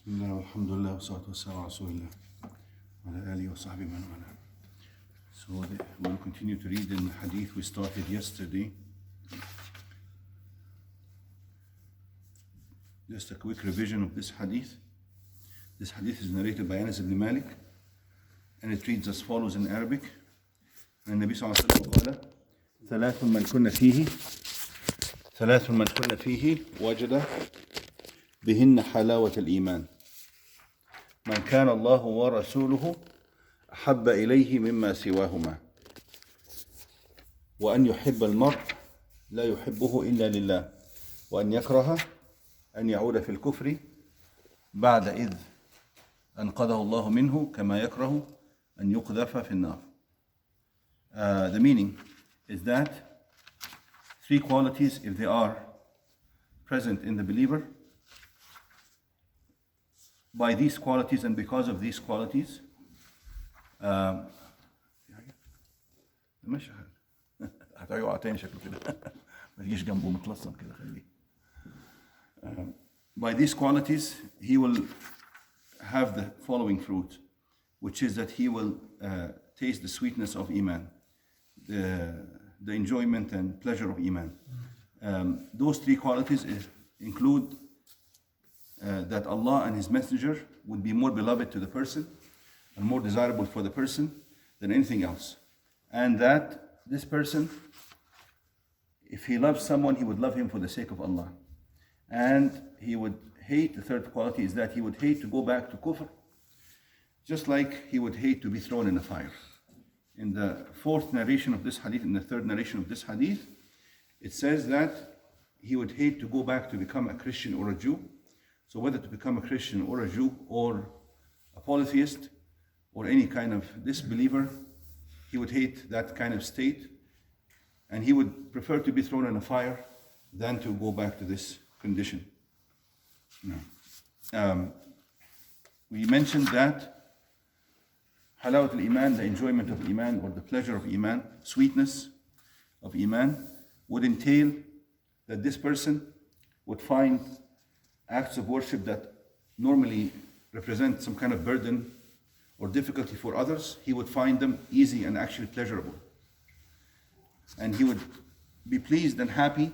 Bismillah, alhamdulillah, wa salatu wa salam ala rasulillah, wa ala alihi wa sahbihi man wala. So we'll continue to read in the hadith we started yesterday. Just a quick revision of this hadith. This hadith is narrated by Anas ibn Malik, and it reads as follows in Arabic. And Nabi sallallahu alayhi wa sallam قال ثلاث من كن فيه وجد بهن حلاوة الإيمان من كان الله ورسوله أحب إليه مما سواهما وأن يحب المرء لا يحبه إلا لله وأن يكره أن يعود في الكفر بعد إذ أنقذه الله منه كما يكره أن يقذف في النار. The meaning is that three qualities, if they are present in the believer, by these qualities and because of these qualities, by these qualities he will have the following fruit, which is that he will taste the sweetness of Iman, the enjoyment and pleasure of Iman. Those three qualities include that Allah and His Messenger would be more beloved to the person and more desirable for the person than anything else. And that this person, if he loves someone, he would love him for the sake of Allah. And he would hate, the third quality is that he would hate to go back to kufr, just like he would hate to be thrown in a fire. In the fourth narration of this hadith, in the third narration of this hadith, it says that he would hate to go back to become a Christian or a Jew. So whether to become a Christian or a Jew or a polytheist or any kind of disbeliever, he would hate that kind of state, and he would prefer to be thrown in a fire than to go back to this condition. We mentioned that halawat al-Iman, the enjoyment of Iman or the pleasure of Iman, sweetness of Iman, would entail that this person would find acts of worship that normally represent some kind of burden or difficulty for others, he would find them easy and actually pleasurable. And he would be pleased and happy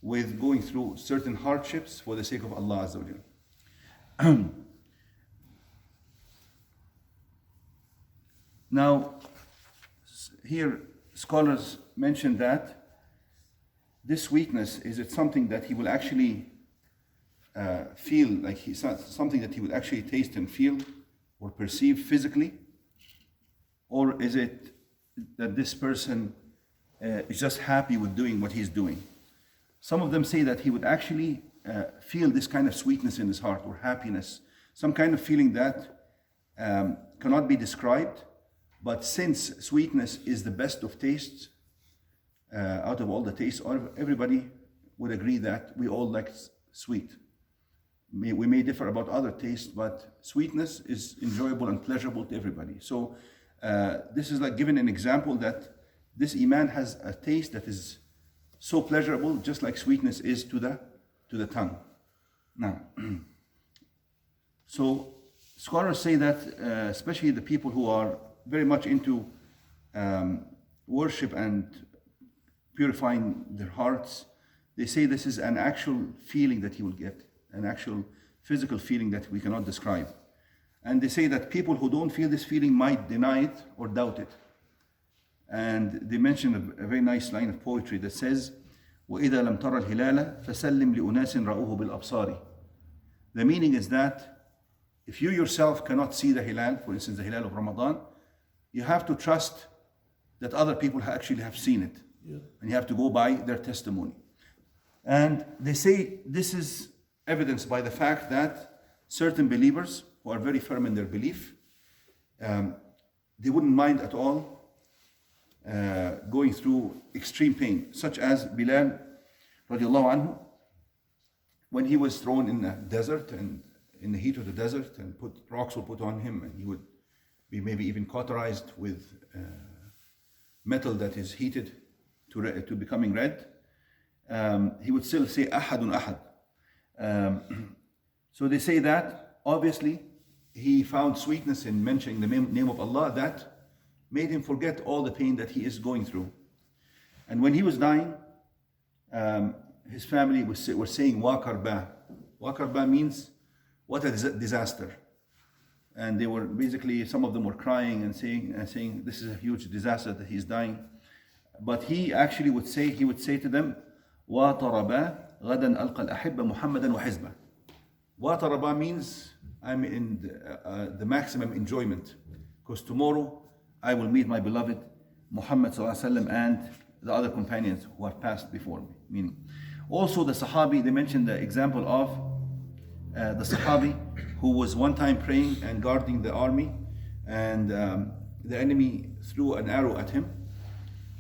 with going through certain hardships for the sake of Allah Azza wa Jalla. Now, here scholars mention that this weakness, is it something that he will actually feel, like something that he would actually taste and feel or perceive physically? Or is it that this person is just happy with doing what he's doing? Some of them say that he would actually feel this kind of sweetness in his heart or happiness, some kind of feeling that cannot be described. But since sweetness is the best of tastes, out of all the tastes, everybody would agree that we all like sweet. We may differ about other tastes, but sweetness is enjoyable and pleasurable to everybody. So this is like giving an example that this Iman has a taste that is so pleasurable, just like sweetness is to the tongue. Now, so scholars say that especially the people who are very much into worship and purifying their hearts, they say this is an actual feeling that he will get, an actual physical feeling that we cannot describe. And they say that people who don't feel this feeling might deny it or doubt it. And they mention a very nice line of poetry that says, وَإِذَا لَمْ تَرَ الْهِلَالَ فَسَلِّمْ لِأُنَاسٍ رَأُوهُ بِالْأَبْصَارِ. The meaning is that if you yourself cannot see the hilal, for instance the hilal of Ramadan, you have to trust that other people actually have seen it. Yeah. And you have to go by their testimony. And they say this is evidenced by the fact that certain believers who are very firm in their belief, they wouldn't mind at all going through extreme pain, such as Bilal radiallahu anhu, when he was thrown in the desert and in the heat of the desert, and rocks were put on him, and he would be maybe even cauterized with metal that is heated to becoming red. He would still say ahadun ahad. So they say that obviously he found sweetness in mentioning the name of Allah that made him forget all the pain that he is going through. And when he was dying, his family were saying, Wa karba. Wa karba means, what a disaster. And they were basically, some of them were crying and saying, this is a huge disaster that he's dying. But he actually would say to them, Wa taraba, gadan alqa al-ahibba Muhammadan wa hizba. Wa taraba means, I'm in the maximum enjoyment, because tomorrow I will meet my beloved Muhammad and the other companions who have passed before me. Meaning, also the Sahabi, they mentioned the example of the Sahabi who was one time praying and guarding the army, and the enemy threw an arrow at him,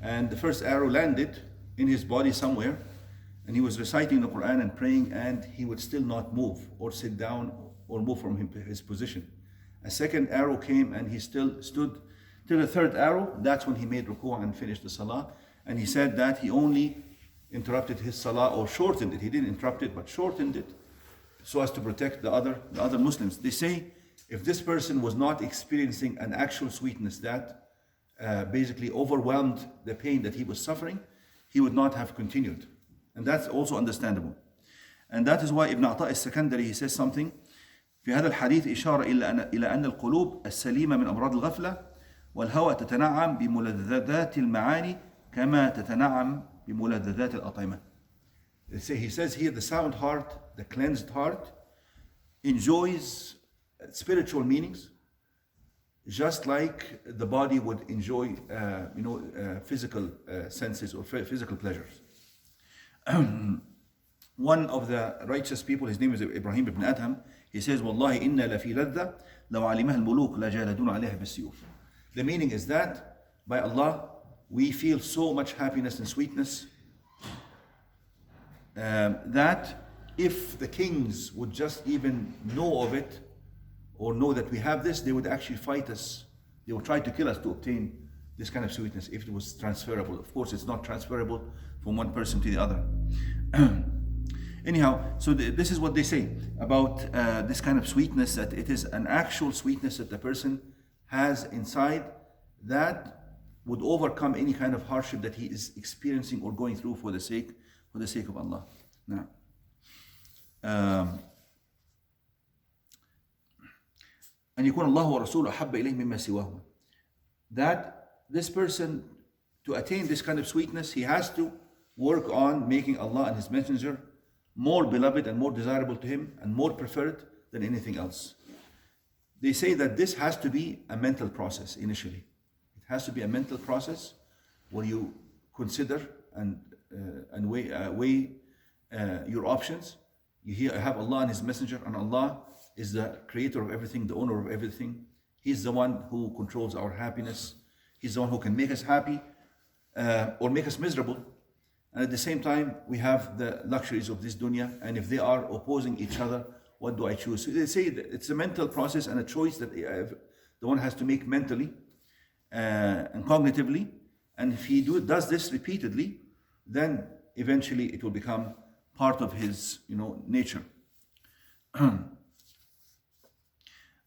and the first arrow landed in his body somewhere, and he was reciting the Quran and praying, and he would still not move or sit down or move from his position. A second arrow came and he still stood till the third arrow. That's when he made ruku' and finished the salah. And he said that he only interrupted his salah, or shortened it. He didn't interrupt it, but shortened it so as to protect the other Muslims. They say if this person was not experiencing an actual sweetness that basically overwhelmed the pain that he was suffering, he would not have continued. And that's also understandable. And that is why Ibn Ata al-Sakandari, he says something, في هذا الحديث إشارة إلى أن القلوب السليمة من أمراض الغفلة والهوى تتنعم بملذذات المعاني كما تتنعم بملذذات الأطعمة. He says here, the sound heart, the cleansed heart, enjoys spiritual meanings just like the body would enjoy physical senses or physical pleasures. One of the righteous people, his name is Ibrahim ibn Adham, he says, Wallahi inna la fi ladha law alimaha al-muluk la jaladuna alayha bis-siyuf. The meaning is that, by Allah, we feel so much happiness and sweetness that if the kings would just even know of it, or know that we have this, they would actually fight us. They would try to kill us to obtain this kind of sweetness if it was transferable. Of course, it's not transferable from one person to the other. Anyhow, so this is what they say about this kind of sweetness, that it is an actual sweetness that the person has inside that would overcome any kind of hardship that he is experiencing or going through for the sake of Allah. Now, أن يكون الله ورسوله أحب إليه مما سواهما. That this person, to attain this kind of sweetness, he has to work on making Allah and His Messenger more beloved and more desirable to him and more preferred than anything else. They say that this has to be a mental process initially. It has to be a mental process where you consider and weigh your options. You have Allah and His Messenger, and Allah is the creator of everything, the owner of everything. He's the one who controls our happiness. He's the one who can make us happy or make us miserable. And at the same time, we have the luxuries of this dunya, and if they are opposing each other, what do I choose? So they say that it's a mental process and a choice that the one has to make mentally and cognitively. And if he does this repeatedly, then eventually it will become part of his nature.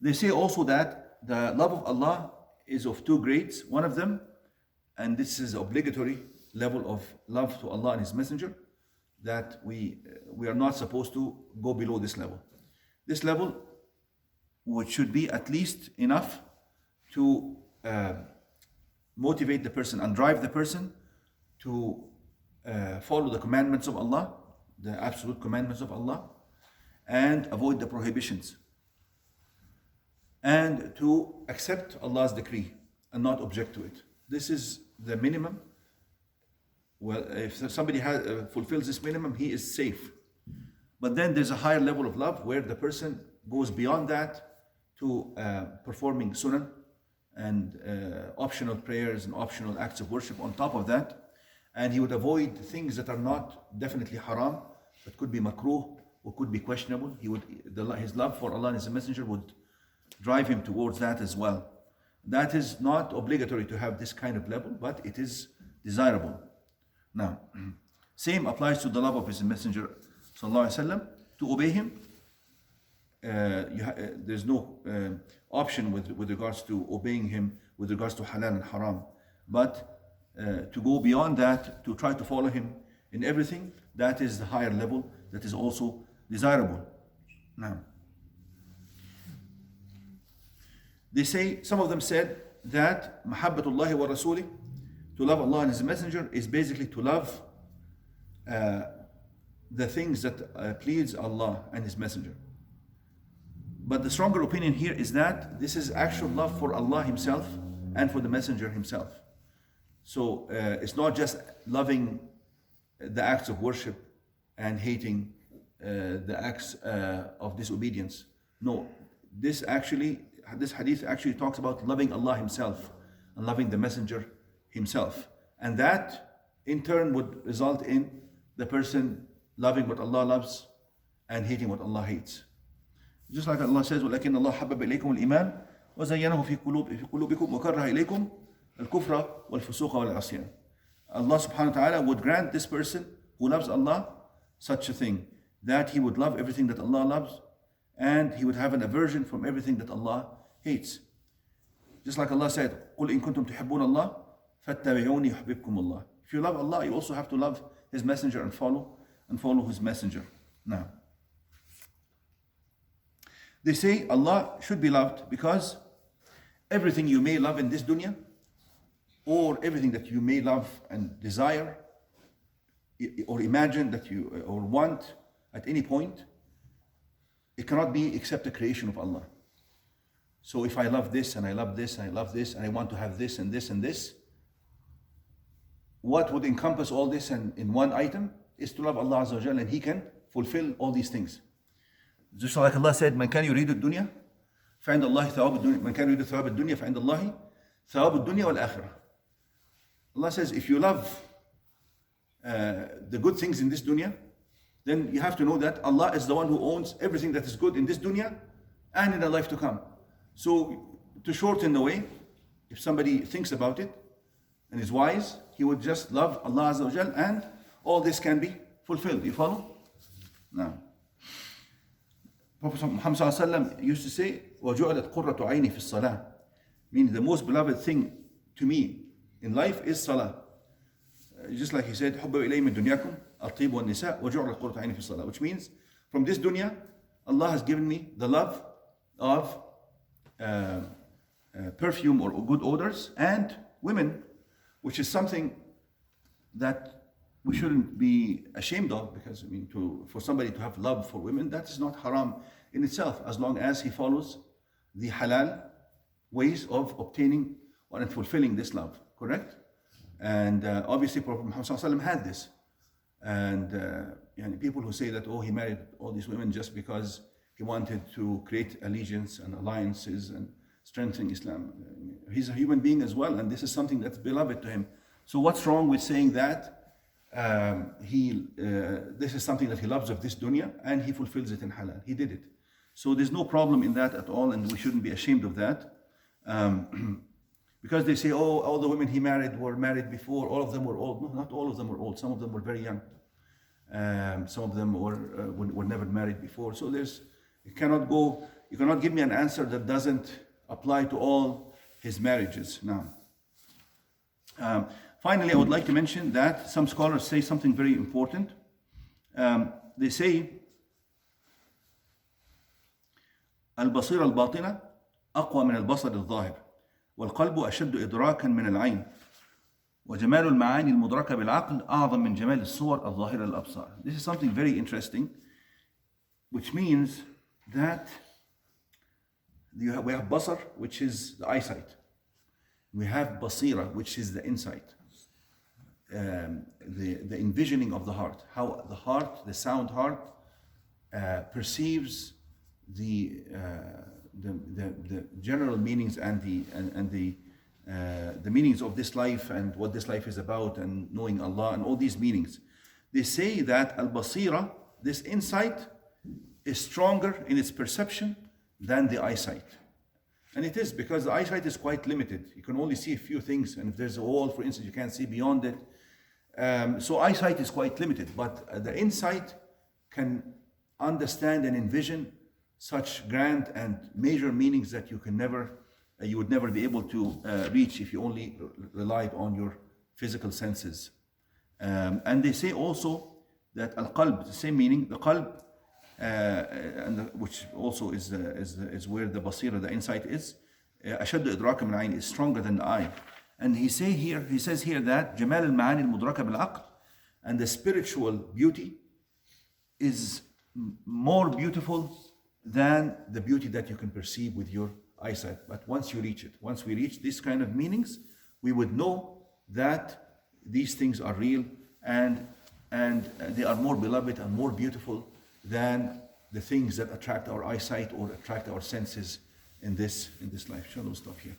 They say also that the love of Allah is of two grades. One of them, and this is obligatory level of love to Allah and His Messenger, that we are not supposed to go below this level. This level, which should be at least enough to motivate the person and drive the person to follow the commandments of Allah, the absolute commandments of Allah, and avoid the prohibitions, and to accept Allah's decree and not object to it. This is the minimum. Well, if somebody fulfills this minimum, he is safe. But then there's a higher level of love where the person goes beyond that to performing sunnah and optional prayers and optional acts of worship on top of that. And he would avoid things that are not definitely haram, but could be makruh or could be questionable. His love for Allah and His Messenger would drive him towards that as well. That is not obligatory to have this kind of level, but it is desirable. Now, same applies to the love of His Messenger sallallahu alaihi wasallam, to obey him there's no option with regards to obeying him, with regards to halal and haram. But to go beyond that, to try to follow him in everything, that is the higher level, that is also desirable. Now, they say, some of them said that Mahabbatullahi wa Rasulih, to love Allah and His Messenger, is basically to love the things that please Allah and His Messenger. But the stronger opinion here is that this is actual love for Allah Himself and for the Messenger Himself. So it's not just loving the acts of worship and hating the acts of disobedience. No, this hadith actually talks about loving Allah Himself and loving the Messenger Himself. And that in turn would result in the person loving what Allah loves and hating what Allah hates. Just like Allah says, وَلَكِنَّ اللَّهَ حَبَّبَ إِلَيْكُمُ الْإِيمَانَ وَزَيَّنَهُ فِي قُلُوبِكُمْ وَكَرَّهَ إِلَيْكُمْ الْكُفْرَ وَالْفُسُوقَ وَالْعِصْيَانَ. Allah subhanahu wa ta'ala would grant this person who loves Allah such a thing, that he would love everything that Allah loves, and he would have an aversion from everything that Allah hates. Just like Allah said, قُلْ إِن كُنْتُمْ تُحِبُّونَ اللَّهَ فَاتَّبِعُونِي يُحْبِبْكُمُ اللَّهِ. If you love Allah, you also have to love His Messenger and follow His Messenger. Now, they say Allah should be loved because everything you may love in this dunya, or everything that you may love and desire, or imagine that you or want at any point, it cannot be except a creation of Allah. So if I love this and I love this and I love this and I want to have this and this and this, what would encompass all this in one item is to love Allah Azza wa Jalla, and He can fulfill all these things. Just like Allah said, من كان يريد الدنيا فعند الله ثواب الدنيا من كان يريد ثواب الدنيا فعند الله ثواب الدنيا والآخرة. Allah says, if you love the good things in this dunya, then you have to know that Allah is the one who owns everything that is good in this dunya and in the life to come. So to shorten the way, if somebody thinks about it and is wise, he would just love Allah Azza wa Jal, and all this can be fulfilled. You follow? Now, Prophet Muhammad Sallallahu Alaihi Wasallam used to say, وَجُعَلَتْ قُرَّةُ عَيْنِي فِي الصَّلَاةِ, meaning the most beloved thing to me in life is salah. Just like he said, حُبَّ إِلَيْهِ مِن دُنْيَاكُمْ الطِّيبُ وَالنِّسَاءُ وَجُعَلَتْ قُرَّةُ عَيْنِي فِي الصَّلَاةِ, which means from this dunya, Allah has given me the love of perfume or good odors and women, which is something that we shouldn't be ashamed of, because for somebody to have love for women, that is not haram in itself, as long as he follows the halal ways of obtaining and fulfilling this love, correct? And obviously Prophet Muhammad Sallallahu Alaihi Wasallam had this. And people who say that, oh, he married all these women just because he wanted to create allegiance and alliances and strengthen Islam. He's a human being as well, and this is something that's beloved to him. So what's wrong with saying that this is something that he loves of this dunya and he fulfills it in halal? He did it. So there's no problem in that at all, and we shouldn't be ashamed of that. Because they say, oh, all the women he married were married before, all of them were old. No, not all of them were old. Some of them were very young. Some of them were never married before. So you cannot give me an answer that doesn't apply to all his marriages. Now, finally, I would like to mention that some scholars say something very important. They say, البصيرة الباطنة أقوى من البصر الظاهر والقلب أشد إدراكا من العين وجمال المعاني المدركة بالعقل أعظم من جمال الصور الظاهرة للأبصار. This is something very interesting, which means that we have basar, which is the eyesight. We have basira, which is the insight, the envisioning of the heart, how the heart, the sound heart, perceives the general meanings and the meanings of this life and what this life is about, and knowing Allah and all these meanings. They say that al-basira, this insight, is stronger in its perception than the eyesight. And it is, because the eyesight is quite limited. You can only see a few things, and if there's a wall, for instance, you can't see beyond it. So eyesight is quite limited, but the insight can understand and envision such grand and major meanings that you would never be able to reach if you only relied on your physical senses. And they say also that al-qalb, the same meaning, the qalb, which also is where the basira, the insight is, أشد إدراكا من العين, is stronger than the eye. And he says here that جمال المعاني المدركة بالعقل, and the spiritual beauty is more beautiful than the beauty that you can perceive with your eyesight. But once we reach these kind of meanings, we would know that these things are real and they are more beloved and more beautiful than the things that attract our eyesight or attract our senses in this life. Shall we stop here?